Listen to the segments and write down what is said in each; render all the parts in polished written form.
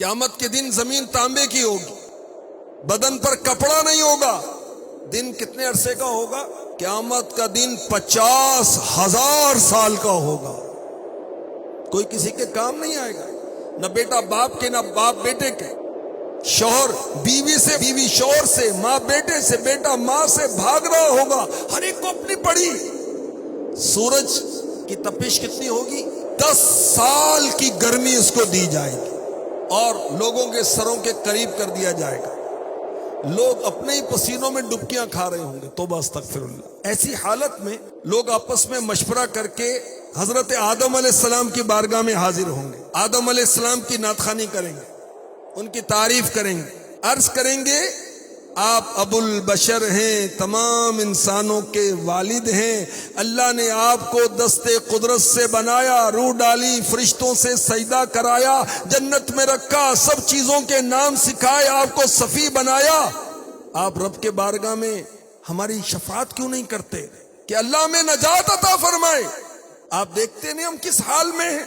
قیامت کے دن زمین تانبے کی ہوگی، بدن پر کپڑا نہیں ہوگا۔ دن کتنے عرصے کا ہوگا؟ قیامت کا دن 50,000 سال کا ہوگا۔ کوئی کسی کے کام نہیں آئے گا، نہ بیٹا باپ کے، نہ باپ بیٹے کے، شوہر بیوی سے، بیوی شوہر سے، ماں بیٹے سے، بیٹا ماں سے بھاگ رہا ہوگا، ہر ایک کو اپنی پڑی۔ سورج کی تپش کتنی ہوگی؟ 10 سال کی گرمی اس کو دی جائے گی اور لوگوں کے سروں کے قریب کر دیا جائے گا۔ لوگ اپنے ہی پسینوں میں ڈبکیاں کھا رہے ہوں گے، توبہ استغفر اللہ۔ ایسی حالت میں لوگ آپس میں مشورہ کر کے حضرت آدم علیہ السلام کی بارگاہ میں حاضر ہوں گے، آدم علیہ السلام کی نعت خوانی کریں گے، ان کی تعریف کریں گے، عرض کریں گے آپ ابو البشر ہیں، تمام انسانوں کے والد ہیں، اللہ نے آپ کو دستے قدرت سے بنایا، روح ڈالی، فرشتوں سے سجدہ کرایا، جنت میں رکھا، سب چیزوں کے نام سکھائے، آپ کو صفی بنایا۔ آپ رب کے بارگاہ میں ہماری شفاعت کیوں نہیں کرتے کہ اللہ ہمیں نجات عطا فرمائے؟ آپ دیکھتے نہیں ہم کس حال میں ہیں۔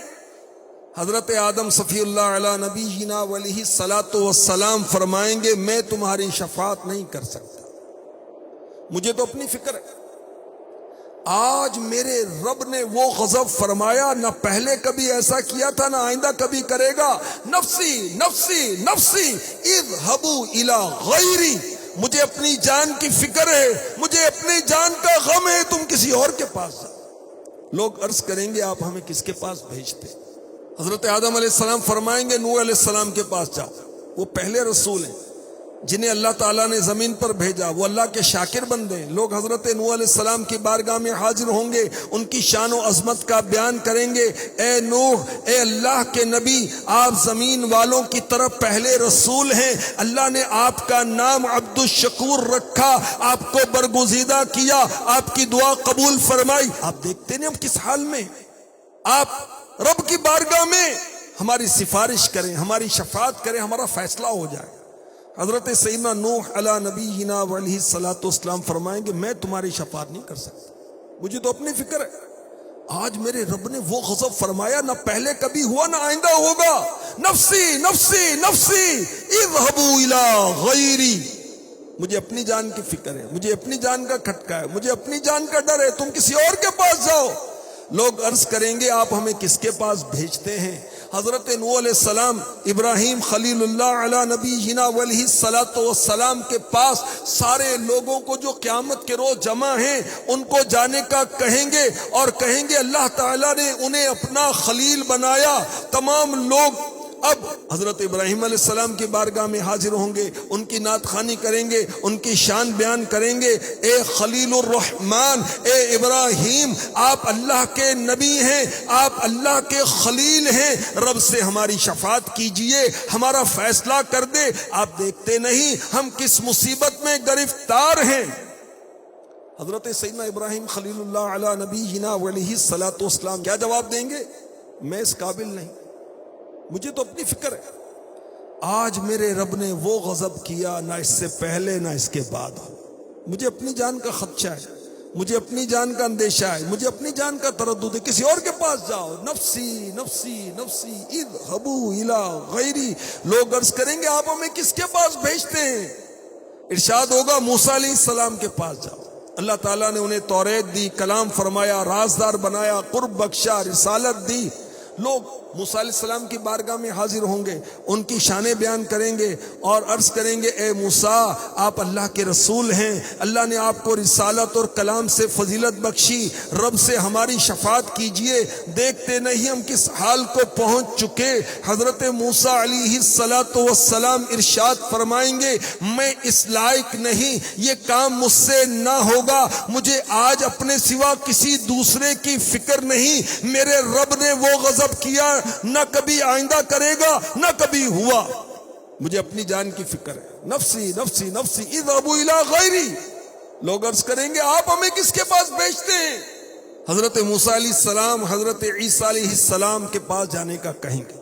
حضرت آدم صفی اللہ علیہ نبینا علیہ الصلاۃ والسلام فرمائیں گے میں تمہاری شفاعت نہیں کر سکتا، مجھے تو اپنی فکر ہے۔ آج میرے رب نے وہ غضب فرمایا، نہ پہلے کبھی ایسا کیا تھا، نہ آئندہ کبھی کرے گا۔ نفسی نفسی نفسی اذهبوا الی غیری، مجھے اپنی جان کی فکر ہے، مجھے اپنی جان کا غم ہے، تم کسی اور کے پاس جاؤ۔ لوگ عرض کریں گے آپ ہمیں کس کے پاس بھیجتے؟ حضرت آدم علیہ السلام فرمائیں گے نوح علیہ السلام کے پاس جاؤ، وہ پہلے رسول ہیں جنہیں اللہ تعالیٰ نے زمین پر بھیجا، وہ اللہ کے شاکر بندے ہیں۔ لوگ حضرت نوح علیہ السلام کی بارگاہ میں حاضر ہوں گے، ان کی شان و عظمت کا بیان کریں گے۔ اے نوح، اے اللہ کے نبی، آپ زمین والوں کی طرف پہلے رسول ہیں، اللہ نے آپ کا نام عبد الشکور رکھا، آپ کو برگزیدہ کیا، آپ کی دعا قبول فرمائی۔ آپ دیکھتے نہیں ہم کس حال میں؟ آپ رب کی بارگاہ میں ہماری سفارش کریں، ہماری شفاعت کریں، ہمارا فیصلہ ہو جائے۔ حضرت سیدنا نوح علیہ نبینا علیہ الصلوۃ والسلام فرمائیں گے میں تمہاری شفاعت نہیں کر سکتا، مجھے تو اپنی فکر ہے۔ آج میرے رب نے وہ غضب فرمایا، نہ پہلے کبھی ہوا نہ آئندہ ہوگا۔ نفسی نفسی نفسی اذهبوا الی غیری، مجھے اپنی جان کی فکر ہے، مجھے اپنی جان کا کھٹکا ہے، مجھے اپنی جان کا ڈر ہے، تم کسی اور کے پاس جاؤ۔ لوگ عرض کریں گے آپ ہمیں کس کے پاس بھیجتے ہیں؟ حضرت نوح علیہ السلام، ابراہیم خلیل اللہ علیہ نبینا علیہ الصلوۃ والسلام کے پاس سارے لوگوں کو جو قیامت کے روز جمع ہیں ان کو جانے کا کہیں گے، اور کہیں گے اللہ تعالیٰ نے انہیں اپنا خلیل بنایا۔ تمام لوگ اب حضرت ابراہیم علیہ السلام کی بارگاہ میں حاضر ہوں گے، ان کی نعت خوانی کریں گے، ان کی شان بیان کریں گے۔ اے خلیل الرحمن، اے ابراہیم، آپ اللہ کے نبی ہیں، آپ اللہ کے خلیل ہیں، رب سے ہماری شفاعت کیجئے، ہمارا فیصلہ کر دے۔ آپ دیکھتے نہیں ہم کس مصیبت میں گرفتار ہیں۔ حضرت سیدنا ابراہیم خلیل اللہ علیہ نبینا علیہ الصلوۃ والسلام کیا جواب دیں گے؟ میں اس قابل نہیں، مجھے تو اپنی فکر ہے۔ آج میرے رب نے وہ غضب کیا، نہ اس سے پہلے نہ اس کے بعد ہو۔ مجھے اپنی جان کا خدشہ ہے، مجھے اپنی جان کا اندیشہ ہے، مجھے اپنی جان کا تردد ہے، کسی اور کے پاس جاؤ۔ نفسی نفسی نفسی اذهبوا الی غیری، لوگ عرض کریں گے آپ ہمیں کس کے پاس بھیجتے ہیں؟ ارشاد ہوگا موسیٰ علیہ السلام کے پاس جاؤ۔ اللہ تعالیٰ نے انہیں توریت دی، کلام فرمایا، رازدار بنایا، قرب بخشا، رسالت دی۔ لوگ موسیٰ علیہ السلام کی بارگاہ میں حاضر ہوں گے، ان کی شانیں بیان کریں گے اور عرض کریں گے اے موسیٰ، آپ اللہ کے رسول ہیں، اللہ نے آپ کو رسالت اور کلام سے فضیلت بخشی، رب سے ہماری شفاعت کیجئے۔ دیکھتے نہیں ہم کس حال کو پہنچ چکے۔ حضرت موسیٰ علیہ الصلوۃ والسلام ارشاد فرمائیں گے میں اس لائق نہیں، یہ کام مجھ سے نہ ہوگا، مجھے آج اپنے سوا کسی دوسرے کی فکر نہیں۔ میرے رب نے وہ غضب کیا، نہ کبھی آئندہ کرے گا، نہ کبھی ہوا، مجھے اپنی جان کی فکر ہے۔ نفسی نفسی نفسی اذهبوا الی غیری، لوگ عرض کریں گے آپ ہمیں کس کے پاس بھیجتے ہیں؟ حضرت موسیٰ علیہ السلام حضرت عیسیٰ علیہ السلام کے پاس جانے کا کہیں گے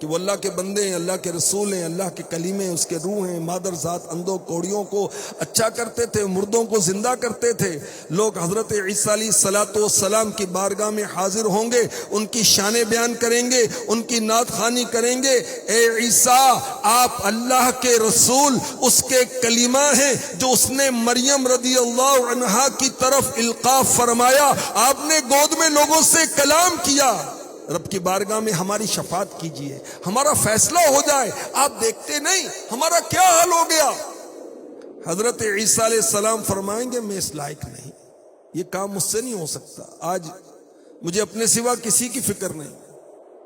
کہ وہ اللہ کے بندے ہیں، اللہ کے رسول ہیں، اللہ کے کلیمے ہیں، اس کے روح ہیں، مادر ذات اندھوں کوڑیوں کو اچھا کرتے تھے، مردوں کو زندہ کرتے تھے۔ لوگ حضرت عیسیٰ علیہ السلام کی بارگاہ میں حاضر ہوں گے، ان کی شان بیان کریں گے، ان کی نعت خوانی کریں گے۔ اے عیسیٰ، آپ اللہ کے رسول، اس کے کلیمہ ہیں جو اس نے مریم رضی اللہ عنہا کی طرف القاء فرمایا۔ آپ نے گود میں لوگوں سے کلام کیا۔ رب کی بارگاہ میں ہماری شفاعت کیجئے، ہمارا فیصلہ ہو جائے۔ آپ دیکھتے نہیں ہمارا کیا حال ہو گیا۔ حضرت عیسیٰ علیہ السلام فرمائیں گے میں اس لائق نہیں، یہ کام مجھ سے نہیں ہو سکتا، آج مجھے اپنے سوا کسی کی فکر نہیں۔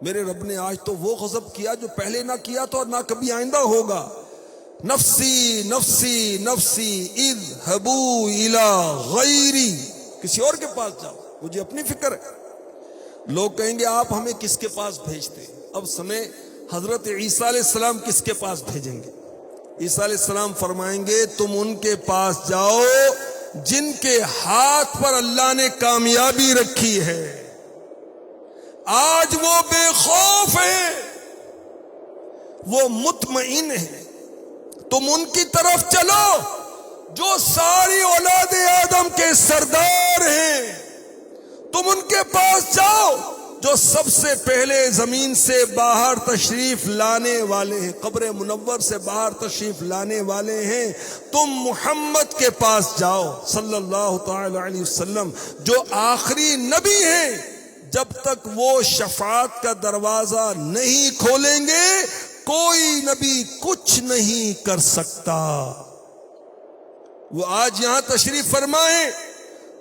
میرے رب نے آج تو وہ غضب کیا جو پہلے نہ کیا تو اور نہ کبھی آئندہ ہوگا۔ نفسی نفسی نفسی اذهبوا الی غیری، کسی اور کے پاس جاؤ، مجھے اپنی فکر ہے۔ لوگ کہیں گے آپ ہمیں کس کے پاس بھیجتے؟ اب سمیں حضرت عیسیٰ علیہ السلام کس کے پاس بھیجیں گے؟ عیسیٰ علیہ السلام فرمائیں گے تم ان کے پاس جاؤ جن کے ہاتھ پر اللہ نے کامیابی رکھی ہے، آج وہ بے خوف ہیں، وہ مطمئن ہیں۔ تم ان کی طرف چلو جو ساری اولاد آدم کے سردار ہیں، تم ان کے پاس جاؤ جو سب سے پہلے زمین سے باہر تشریف لانے والے ہیں، قبر منور سے باہر تشریف لانے والے ہیں۔ تم محمد کے پاس جاؤ صلی اللہ تعالی علیہ وسلم، جو آخری نبی ہیں۔ جب تک وہ شفاعت کا دروازہ نہیں کھولیں گے کوئی نبی کچھ نہیں کر سکتا۔ وہ آج یہاں تشریف فرمائیں،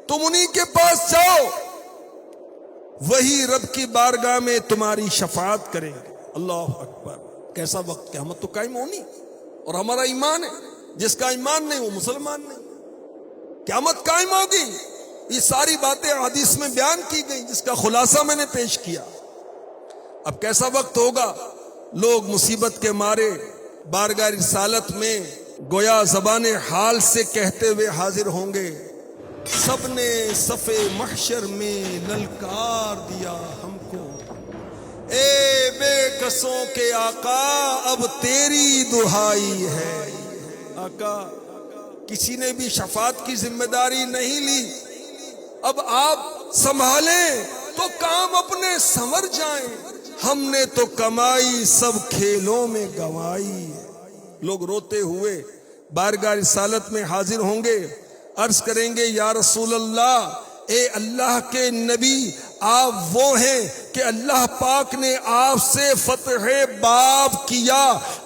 تم انہی کے پاس جاؤ، وہی رب کی بارگاہ میں تمہاری شفاعت کریں گے۔ اللہ اکبر، کیسا وقت، قیامت تو قائم ہونی، اور ہمارا ایمان ہے، جس کا ایمان نہیں وہ مسلمان نہیں۔ قیامت قائم ہوگی، یہ ساری باتیں حدیث میں بیان کی گئی جس کا خلاصہ میں نے پیش کیا۔ اب کیسا وقت ہوگا، لوگ مصیبت کے مارے بارگاہ رسالت میں گویا زبان حال سے کہتے ہوئے حاضر ہوں گے، سب نے صف محشر میں للکار دیا ہم کو، اے بے کسوں کے آقا اب تیری دہائی ہے۔ آقا کسی نے بھی شفاعت کی ذمہ داری نہیں لی، اب آپ سنبھالیں تو کام اپنے سنور جائیں، ہم نے تو کمائی سب کھیلوں میں گنوائی۔ لوگ روتے ہوئے بارگاہ رسالت میں حاضر ہوں گے، عرض کریں گے یا رسول اللہ، اے اللہ کے نبی، آپ وہ ہیں کہ اللہ پاک نے آپ سے فتح باب کیا،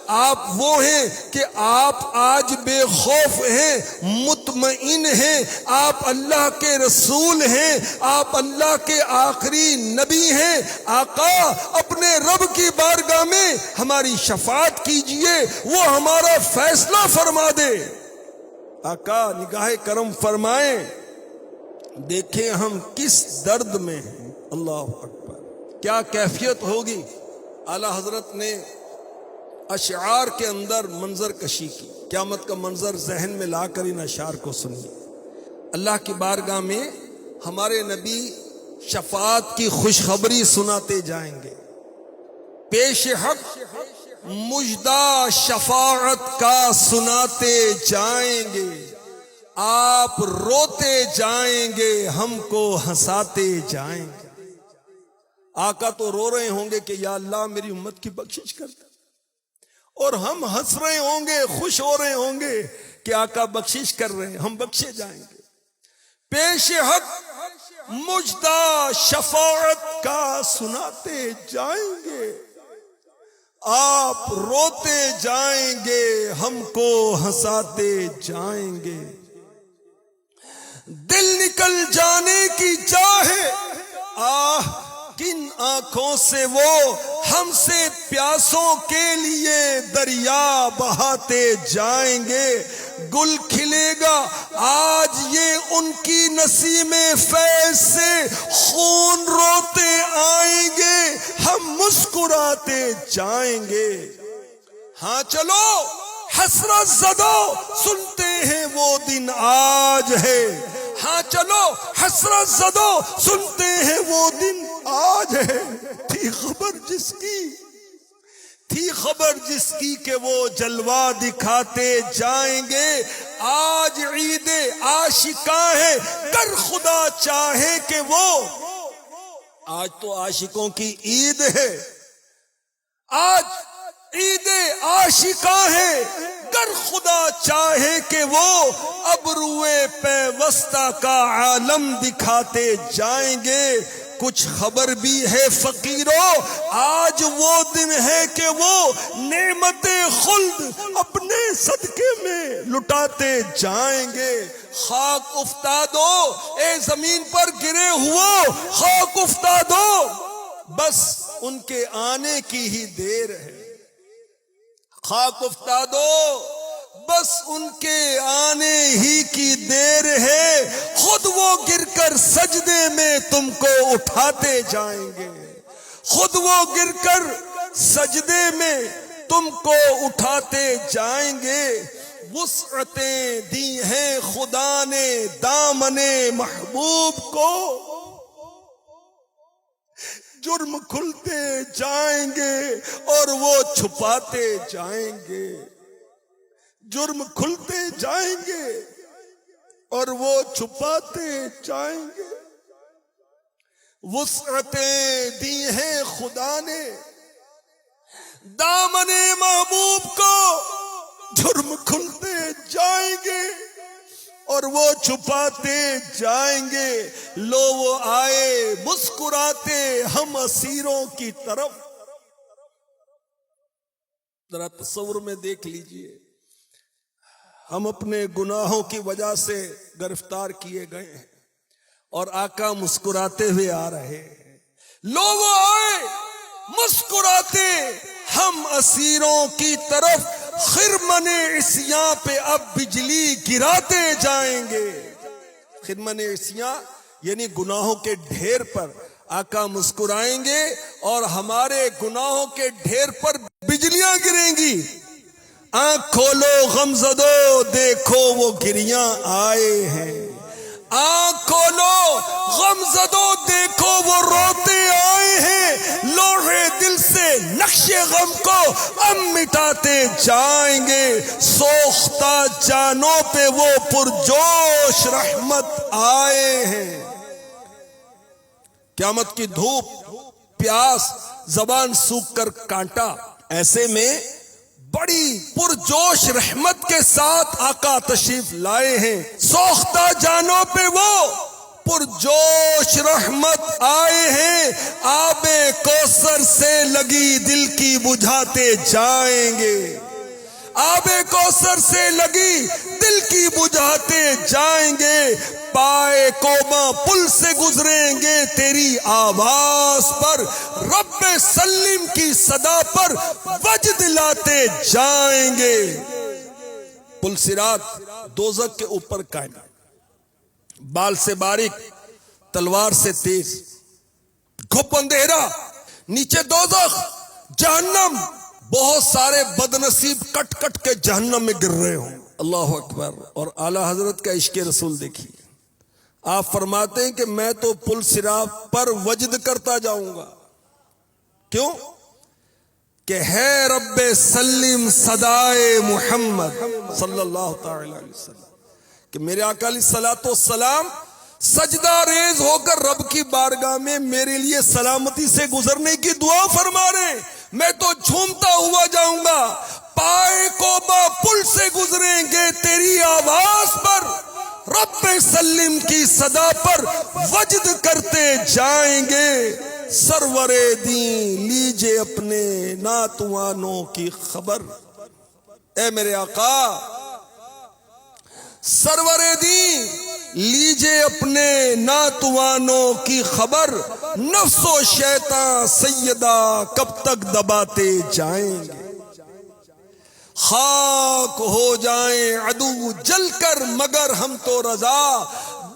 آپ وہ ہیں کہ آپ آج بے خوف ہیں، مطمئن ہیں، آپ اللہ کے رسول ہیں، آپ اللہ کے آخری نبی ہیں۔ آقا اپنے رب کی بارگاہ میں ہماری شفاعت کیجئے، وہ ہمارا فیصلہ فرما دے۔ آقا نگاہ کرم فرمائیں، دیکھیں ہم کس درد میں ہیں۔ اللہ اکبر، کیا کیفیت ہوگی۔ اعلیٰ حضرت نے اشعار کے اندر منظر کشی کی، قیامت کا منظر ذہن میں لا کر ان اشعار کو سنیے۔ اللہ کی بارگاہ میں ہمارے نبی شفاعت کی خوشخبری سناتے جائیں گے، پیش حق مجدہ شفاعت کا سناتے جائیں گے، آپ روتے جائیں گے، ہم کو ہنساتے جائیں گے۔ آقا تو رو رہے ہوں گے کہ یا اللہ میری امت کی بخشش کر دے، اور ہم ہنس رہے ہوں گے، خوش ہو رہے ہوں گے کہ آقا بخشش کر رہے ہیں، ہم بخشے جائیں گے۔ پیش حق مجدہ شفاعت کا سناتے جائیں گے، آپ روتے جائیں گے، ہم کو ہنساتے جائیں گے۔ دل نکل جانے کی چاہے آہ کن آنکھوں سے وہ ہم سے پیاسوں کے لیے دریا بہاتے جائیں گے۔ گل کھلے گا آج یہ ان کی نسیم فیض سے، خون روتے آئیں گے، ہم مسکراتے جائیں گے۔ ہاں چلو حسرت زدو سنتے ہیں وہ دن آج ہے، ہاں چلو حسرت زدو سنتے ہیں وہ دن آج ہے۔ تھی خبر جس کی تھی خبر جس کی کہ وہ جلوہ دکھاتے جائیں گے. آج عید عاشقاں ہے کر خدا چاہے کہ وہ. آج تو عاشقوں کی عید ہے, آج عید عاشقاں ہے گر خدا چاہے کہ وہ. اب روئے پیوستہ کا عالم دکھاتے جائیں گے. کچھ خبر بھی ہے فقیروں آج وہ دن ہے کہ وہ نعمت خلد اپنے صدقے میں لٹاتے جائیں گے. خاک افتادو اے زمین پر گرے ہوا, خاک افتادو بس ان کے آنے کی ہی دیر ہے. خاک افتادو بس ان کے آنے ہی کی دیر ہے. خود وہ گر کر سجدے میں تم کو اٹھاتے جائیں گے. خود وہ گر کر سجدے میں تم کو اٹھاتے جائیں گے. وسعتیں دی ہیں خدا نے دامن محبوب کو, جرم کھلتے جائیں گے اور وہ چھپاتے جائیں گے. جرم کھلتے جائیں گے اور وہ چھپاتے جائیں گے. وسعتیں دی ہیں خدا نے دامن محبوب کو, جرم کھلتے جائیں گے اور وہ چھپاتے جائیں گے. لو وہ آئے مسکراتے ہم اسیروں کی طرف. ذرا تصور میں دیکھ لیجئے, ہم اپنے گناہوں کی وجہ سے گرفتار کیے گئے ہیں اور آقا مسکراتے ہوئے آ رہے ہیں. لو وہ آئے مسکراتے ہم اسیروں کی طرف. خرمن عصیاں پہ اب بجلی گراتے جائیں گے. خرمن عصیاں یعنی گناہوں کے ڈھیر پر آقا مسکرائیں گے اور ہمارے گناہوں کے ڈھیر پر بجلیاں گریں گی. آنکھ کھولو غمزدو دیکھو وہ گریاں آئے ہیں. آنکھ کھولو غمزدو دیکھو وہ روتے آئے ہیں. لوہے دل سے نقش غم کو ہم مٹاتے جائیں گے. سوختہ جانوں پہ وہ پرجوش رحمت آئے ہیں. قیامت کی دھوپ, پیاس, زبان سوکھ کر کانٹا, ایسے میں بڑی پرجوش رحمت کے ساتھ آقا تشریف لائے ہیں. سوختہ جانوں پہ وہ پرجوش رحمت آئے ہیں. آب کوثر سے لگی دل کی بجھاتے جائیں گے. آب کوثر سے لگی دل کی بجھاتے جائیں گے. پائے کوما پل سے گزریں گے تیری آواز پر. رب سلم کی صدا پر وجد لاتے جائیں گے. پل صراط دوزخ کے اوپر قائم, بال سے باریک تلوار سے تیز, گھپ اندھیرا, نیچے دوزخ جہنم. بہت سارے بد نصیب کٹ کٹ کے جہنم میں گر رہے ہوں. اللہ اکبر. اور اعلی حضرت کا عشق رسول دیکھیے, آپ فرماتے ہیں کہ میں تو پل صراط پر وجد کرتا جاؤں گا. کیوں کہ ہے رب سلم صدائے محمد صلی اللہ تعالی علیہ وسلم, کہ میرے آقا علیہ الصلوۃ والسلام سجدہ ریز ہو کر رب کی بارگاہ میں میرے لیے سلامتی سے گزرنے کی دعا فرما رہے ہیں. میں تو جھومتا ہوا جاؤں گا. پائے کوبا پل سے گزریں گے تیری آواز پر. رب سلم کی صدا پر وجد کرتے جائیں گے. سرور دین لیجے اپنے ناتوانوں کی خبر. اے میرے آقا سرور دین لیجے اپنے ناتوانوں کی خبر. نفس و شیطان سیدہ کب تک دباتے جائیں گے. خاک ہو جائیں عدو جل کر مگر ہم تو رضا.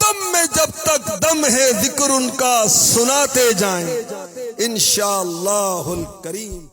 دم میں جب تک دم ہے ذکر ان کا سناتے جائیں انشاءاللہ الکریم.